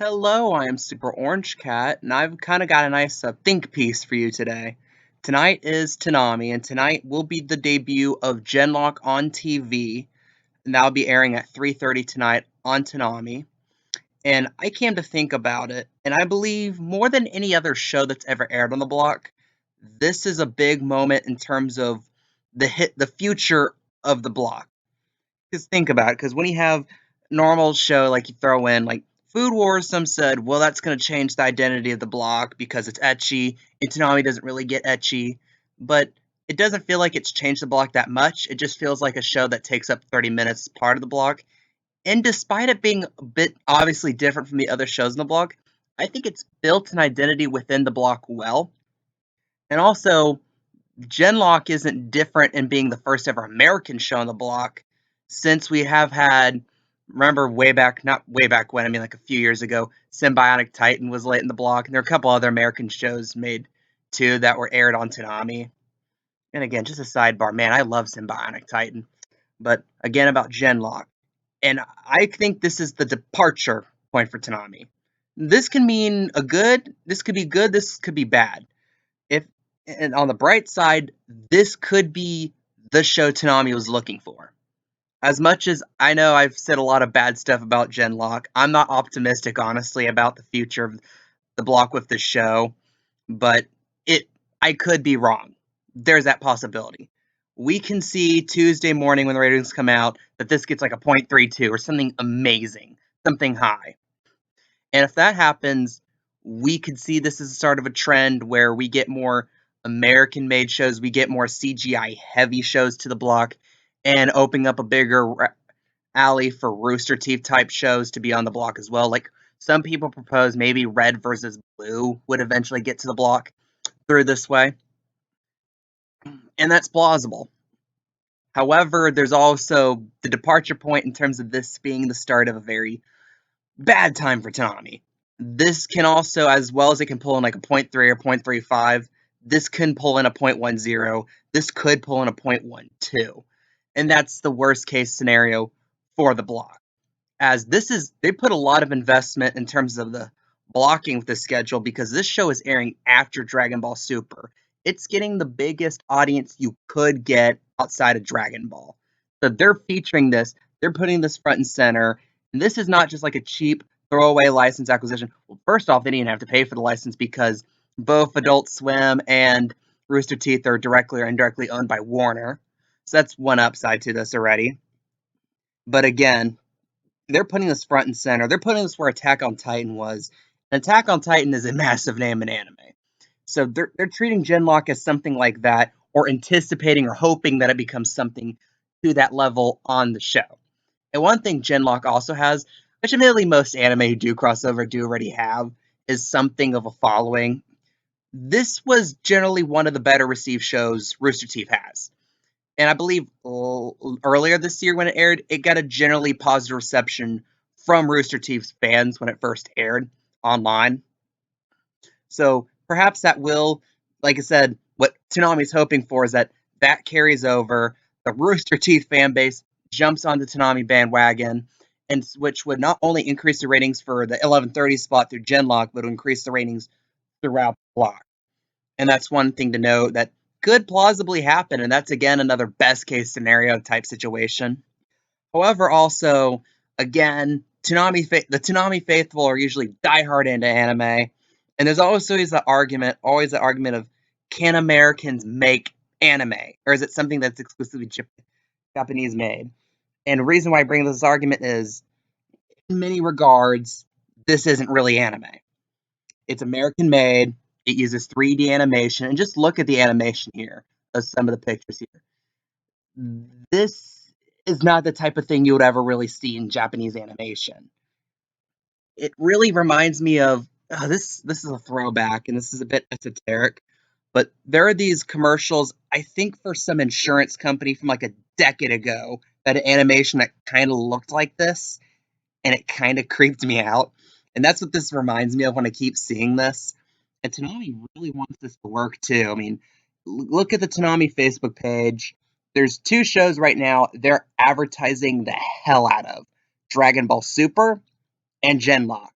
Hello, I am Super Orange Cat, and I've kind of got a nice think piece for you today. Tonight is Toonami, and tonight will be the debut of Genlock on TV, and that'll be airing at 3:30 tonight on Toonami. And I came to think about it, and I believe more than any other show that's ever aired on the block, this is a big moment in terms of the future of the block. Because think about it, because when you have normal show like you throw in like Food Wars, some said, well, that's going to change the identity of the block because it's ecchi, and Toonami doesn't really get ecchi, but it doesn't feel like it's changed the block that much. It just feels like a show that takes up 30 minutes part of the block, and despite it being a bit obviously different from the other shows in the block, I think it's built an identity within the block well, and also Genlock isn't different in being the first ever American show on the block, since we have had, remember way back, not way back when, I mean like a few years ago, Symbiotic Titan was late in the block, and there are a couple other American shows made too that were aired on Toonami. And again, just a sidebar, man, I love Symbiotic Titan. But again, about Genlock. And I think this is the departure point for Toonami. This can mean this could be good, this could be bad. If and on the bright side, this could be the show Toonami was looking for. As much as I know I've said a lot of bad stuff about Genlock, I'm not optimistic, honestly, about the future of the block with this show. But it, I could be wrong. There's that possibility. We can see Tuesday morning when the ratings come out that this gets like a 0.32 or something amazing, something high. And if that happens, we could see this as the start of a trend where we get more American made shows, we get more CGI heavy shows to the block, and opening up a bigger alley for Rooster Teeth type shows to be on the block as well. Like some people propose maybe Red versus Blue would eventually get to the block through this way, and that's plausible. However, there's also the departure point in terms of this being the start of a very bad time for Toonami. This can also, as well as it can pull in like a 0.3 or 0.35, this can pull in a 0.10. This could pull in a 0.12. And that's the worst case scenario for the block. As they put a lot of investment in terms of the blocking with the schedule because this show is airing after Dragon Ball Super. It's getting the biggest audience you could get outside of Dragon Ball. So they're featuring this, they're putting this front and center, and this is not just like a cheap throwaway license acquisition. Well, first off, they didn't have to pay for the license because both Adult Swim and Rooster Teeth are directly or indirectly owned by Warner. So that's one upside to this already. But again, they're putting this front and center. They're putting this where Attack on Titan was. And Attack on Titan is a massive name in anime. So they're treating Genlock as something like that, or anticipating or hoping that it becomes something to that level on the show. And one thing Genlock also has, which admittedly most anime who do crossover do already have, is something of a following. This was generally one of the better received shows Rooster Teeth has. And I believe earlier this year when it aired, it got a generally positive reception from Rooster Teeth's fans when it first aired online. So perhaps that will, like I said, what Toonami's hoping for is that that carries over. The Rooster Teeth fan base jumps on the Toonami bandwagon, and which would not only increase the ratings for the 11:30 spot through Genlock, but would increase the ratings throughout the block. And that's one thing to note that could plausibly happen, and that's again another best case scenario type situation. However, also again, the Toonami faithful are usually diehard into anime, and there's always the argument of can Americans make anime, or is it something that's exclusively Japanese made? And the reason why I bring this argument is, in many regards, this isn't really anime. It's American made. It uses 3D animation, and just look at the animation here of some of the pictures here. This is not the type of thing you would ever really see in Japanese animation. It really reminds me of this. This is a throwback, and this is a bit esoteric, but there are these commercials. I think for some insurance company from like a decade ago that an animation that kind of looked like this, and it kind of creeped me out. And that's what this reminds me of when I keep seeing this. And Toonami really wants this to work too. I mean, look at the Toonami Facebook page. There's two shows right now they're advertising the hell out of: Dragon Ball Super and Genlock.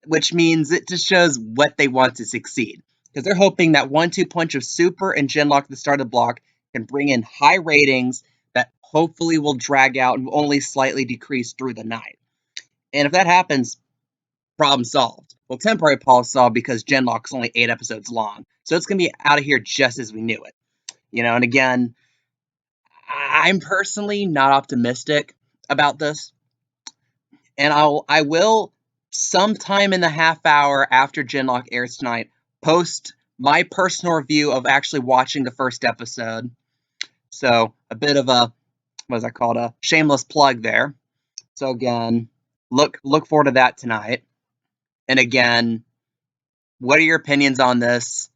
which means it just shows what they want to succeed. Because they're hoping that 1-2 punch of Super and Genlock at the start of the block can bring in high ratings that hopefully will drag out and only slightly decrease through the night. And if that happens, problem solved. Well, temporary problem solved because Genlock's only 8 episodes long. So it's going to be out of here just as we knew it. And again, I'm personally not optimistic about this. And I will sometime in the half hour after Genlock airs tonight post my personal review of actually watching the first episode. So a bit of a a shameless plug there. So again, look forward to that tonight. And again, what are your opinions on this?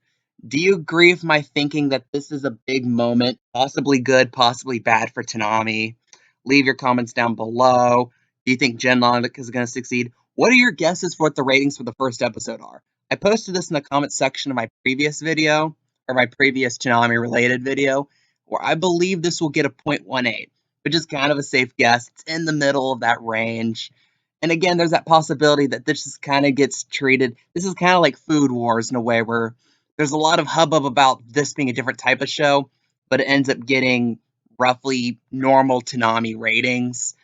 Do you agree with my thinking that this is a big moment, possibly good, possibly bad for Toonami? Leave your comments down below. Do you think Genlock is going to succeed? What are your guesses for what the ratings for the first episode are? I posted this in the comment section of my previous video, or my previous Toonami related video, where I believe this will get a 0.18, which is kind of a safe guess. It's in the middle of that range. And again, there's that possibility that this just kind of gets treated. This is kind of like Food Wars in a way where there's a lot of hubbub about this being a different type of show, but it ends up getting roughly normal Toonami ratings.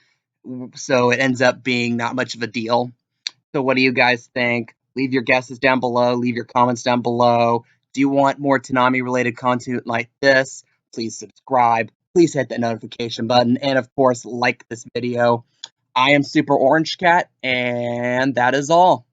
So it ends up being not much of a deal. So what do you guys think? Leave your guesses down below. Leave your comments down below. Do you want more Toonami related content like this? Please subscribe. Please hit that notification button. And of course, like this video. I am Super Orange Cat, and that is all.